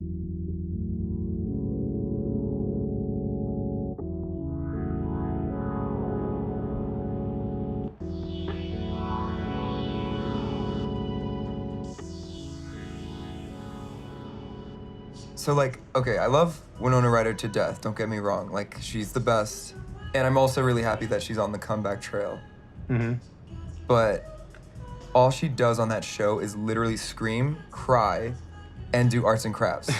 So, like, okay, I love Winona Ryder to death, don't get me wrong. Like, she's the best. And I'm also really happy that she's on the comeback trail. But all she does on that show is literally scream, cry, and do arts and crafts.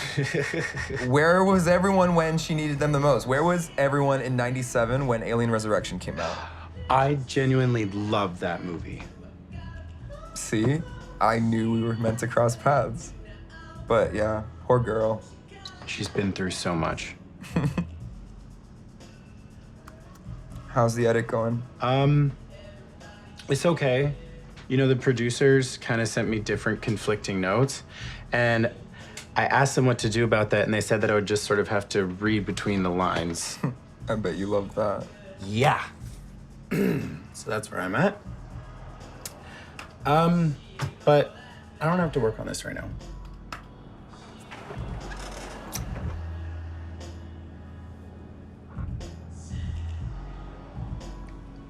Where was everyone when she needed them the most? Where was everyone in '97 when Alien Resurrection came out? I genuinely love that movie. See? I knew we were meant to cross paths. But yeah, poor girl. She's been through so much. How's the edit going? It's okay. You know, the producers kind of sent me different conflicting notes, and I asked them what to do about that, and they said that I would just sort of have to read between the lines. I bet you love that. Yeah. So that's where I'm at. But I don't have to work on this right now.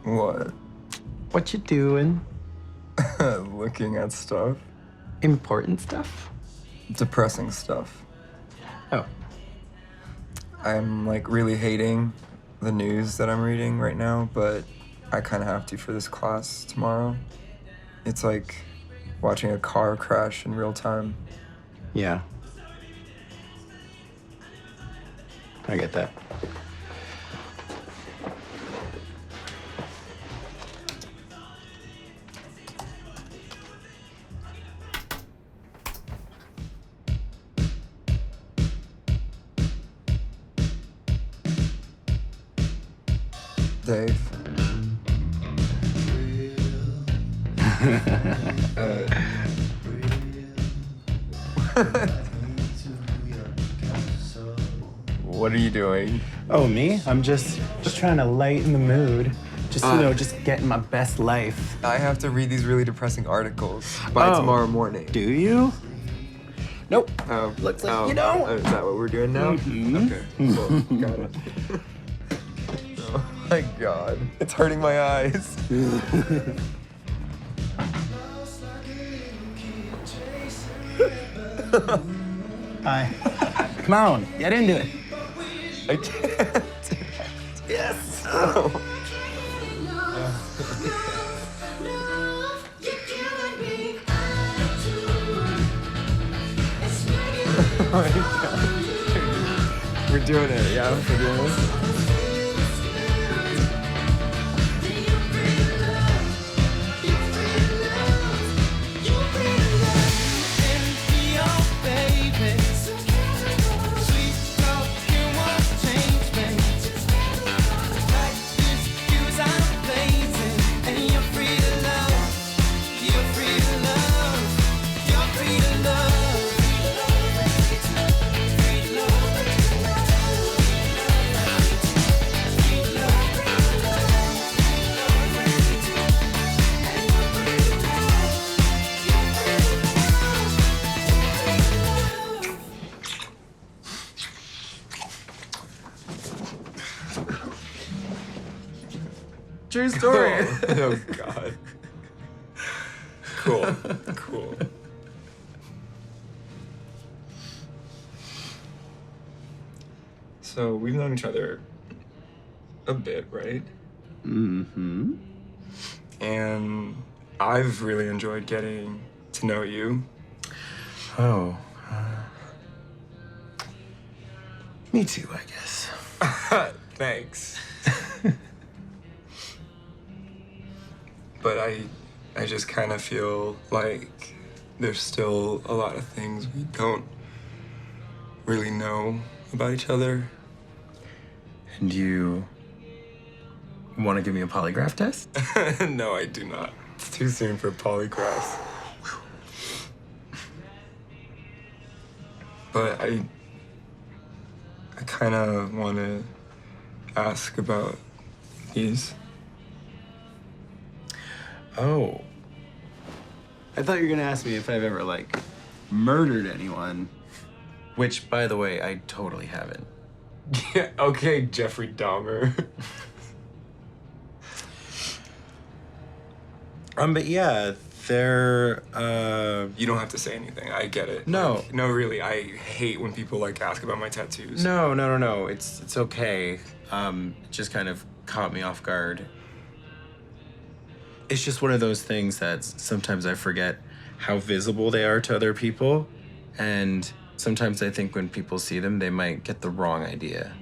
What? What you doing? Looking at stuff. Important stuff? Depressing stuff. Oh. I'm like really hating the news that I'm reading right now, but I kind of have to for this class tomorrow. It's like watching a car crash in real time. Yeah. I get that. Dave. What are you doing? Oh, me? I'm just trying to lighten the mood. Just, you know, just getting my best life. I have to read these really depressing articles by tomorrow morning. Do you? Nope. Oh, Looks like you don't. Is that what we're doing now? Okay, cool. Got it. Oh my God, it's hurting my eyes. Hi. Come on, get into it. I can't. Yes. Oh. Oh my God. We're doing it, yeah? We're doing this. True story. Oh God. Cool. Cool. So we've known each other a bit, right? Mm-hmm. And I've really enjoyed getting to know you. Oh. Me too, I guess. Thanks. But I just kind of feel like there's still a lot of things we don't really know about each other. And you want to give me a polygraph test? No, I do not. It's too soon for polygraphs. But I kind of want to ask about these. Oh. I thought you were gonna ask me if I've ever, like, murdered anyone. Which, by the way, I totally haven't. Yeah, okay, Jeffrey Dahmer. But yeah, they're, You don't have to say anything. I get it. No. Like, no, really. I hate when people like ask about my tattoos. No. It's okay. It just kind of caught me off guard. It's just one of those things that sometimes I forget how visible they are to other people. And sometimes I think when people see them, they might get the wrong idea.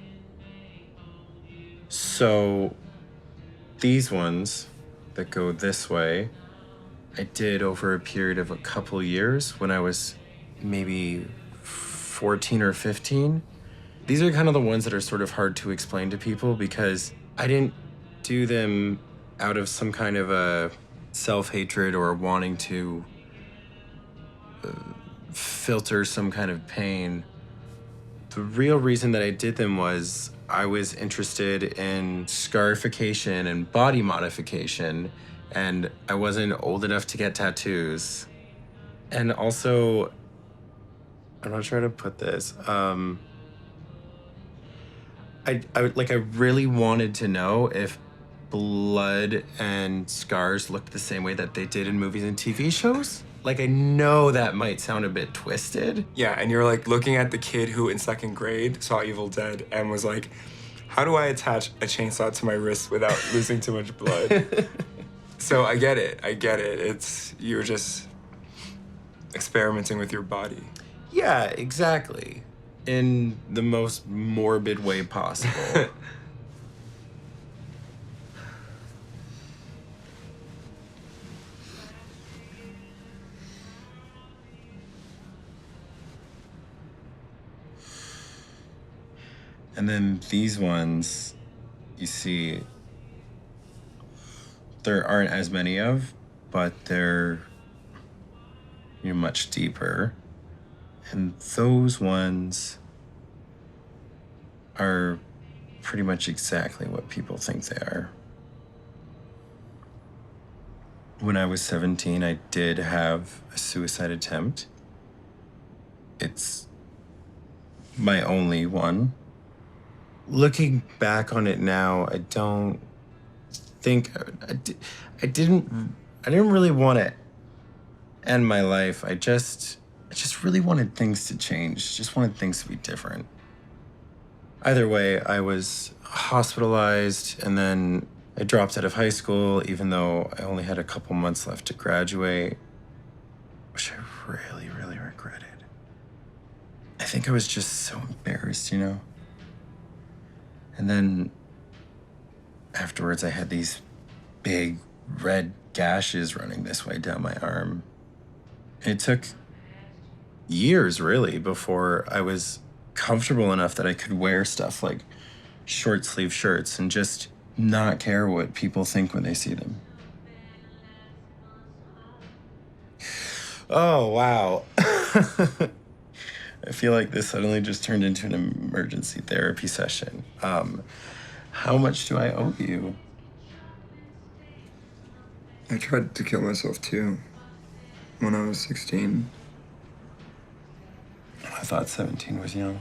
So these ones that go this way, I did over a period of a couple years when I was maybe 14 or 15. These are kind of the ones that are sort of hard to explain to people because I didn't do them out of some kind of a self-hatred or wanting to filter some kind of pain. The real reason that I did them was I was interested in scarification and body modification, and I wasn't old enough to get tattoos. And also, I'm not sure how to put this. I really wanted to know if blood and scars looked the same way that they did in movies and TV shows. Like, I know that might sound a bit twisted. Yeah, and you're like looking at the kid who in second grade saw Evil Dead and was like, how do I attach a chainsaw to my wrist without losing too much blood? So I get it. You're just experimenting with your body. Yeah, exactly. In the most morbid way possible. And then these ones, you see, there aren't as many of, but they're much deeper. And those ones are pretty much exactly what people think they are. When I was 17, I did have a suicide attempt. It's my only one. Looking back on it now, I don't think I didn't really want to end my life. I just really wanted things to change. Just wanted things to be different. Either way, I was hospitalized and then I dropped out of high school even though I only had a couple months left to graduate, which I really, really regretted. I think I was just so embarrassed, you know? And then afterwards, I had these big red gashes running this way down my arm. It took years, really, before I was comfortable enough that I could wear stuff like short sleeve shirts and just not care what people think when they see them. Oh, wow. I feel like this suddenly just turned into an emergency therapy session. How much do I owe you? I tried to kill myself too when I was 16. I thought 17 was young.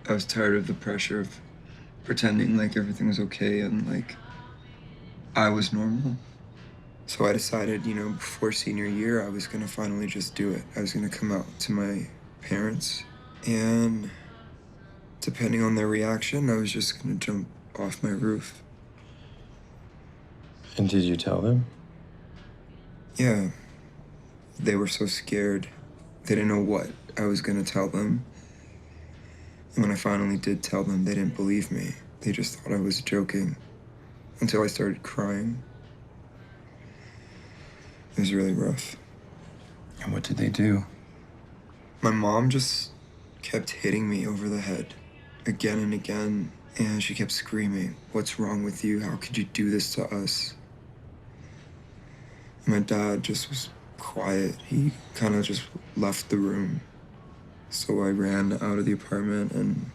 I was tired of the pressure of pretending like everything was okay and like I was normal. So I decided, before senior year, I was gonna finally just do it. I was gonna come out to my parents, and depending on their reaction, I was just gonna jump off my roof. And did you tell them? Yeah. They were so scared. They didn't know what I was gonna tell them. And when I finally did tell them, they didn't believe me. They just thought I was joking until I started crying. It was really rough. And what did they do? My mom just kept hitting me over the head again and again, and she kept screaming, "What's wrong with you? How could you do this to us?" And my dad just was quiet. He kind of just left the room. So I ran out of the apartment and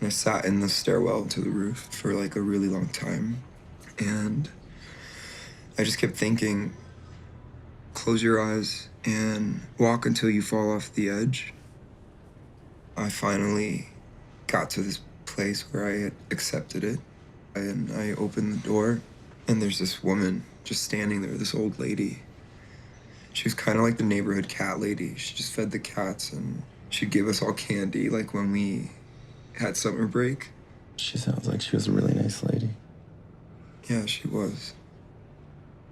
I sat in the stairwell to the roof for like a really long time. And I just kept thinking, close your eyes and walk until you fall off the edge. I finally got to this place where I had accepted it. And I opened the door, and there's this woman just standing there, this old lady. She was kind of like the neighborhood cat lady. She just fed the cats, and she'd give us all candy, like when we had summer break. She sounds like she was a really nice lady. Yeah, she was.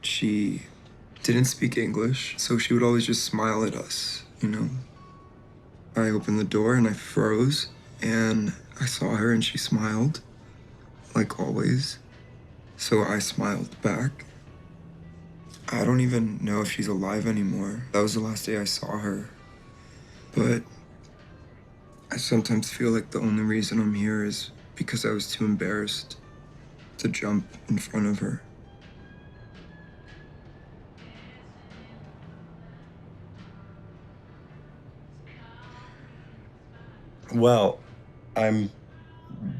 She didn't speak English, so she would always just smile at us, you know? I opened the door and I froze, and I saw her and she smiled, like always. So I smiled back. I don't even know if she's alive anymore. That was the last day I saw her. But I sometimes feel like the only reason I'm here is because I was too embarrassed to jump in front of her. Well, I'm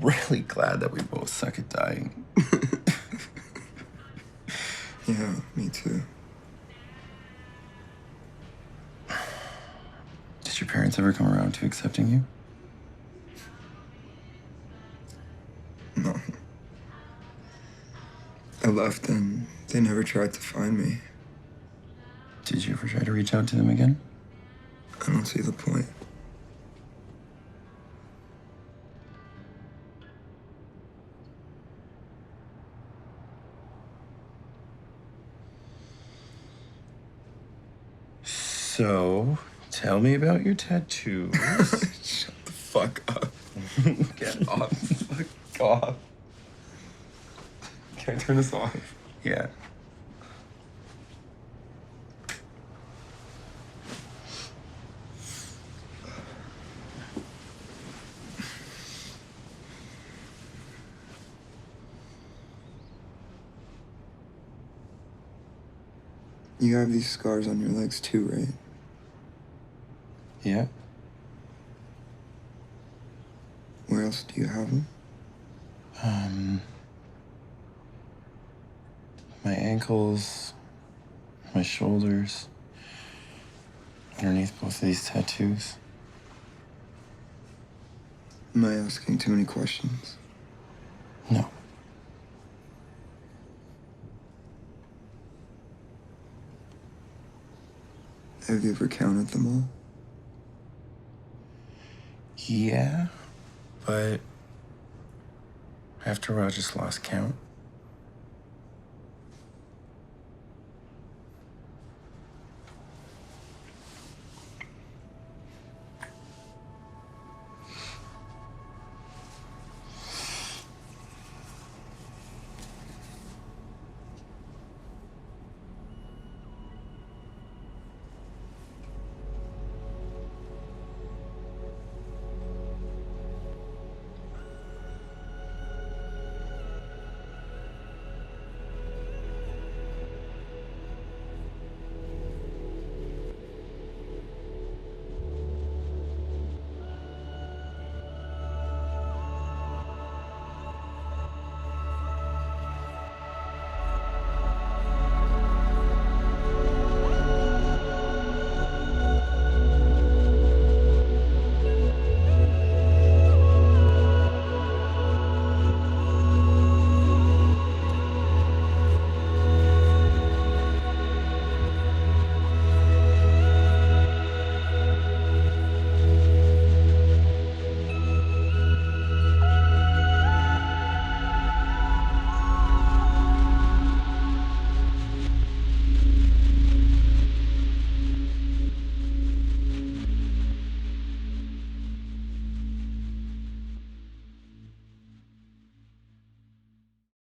really glad that we both suck at dying. Yeah, me too. Did your parents ever come around to accepting you? No. I left and they never tried to find me. Did you ever try to reach out to them again? I don't see the point. So, tell me about your tattoos. Shut the fuck up. Get off. Fuck off. Can I turn this off? Yeah. You have these scars on your legs too, right? Yeah. Where else do you have them? My ankles, my shoulders, underneath both of these tattoos. Am I asking too many questions? No. Have you ever counted them all? Yeah, but after a while I just lost count.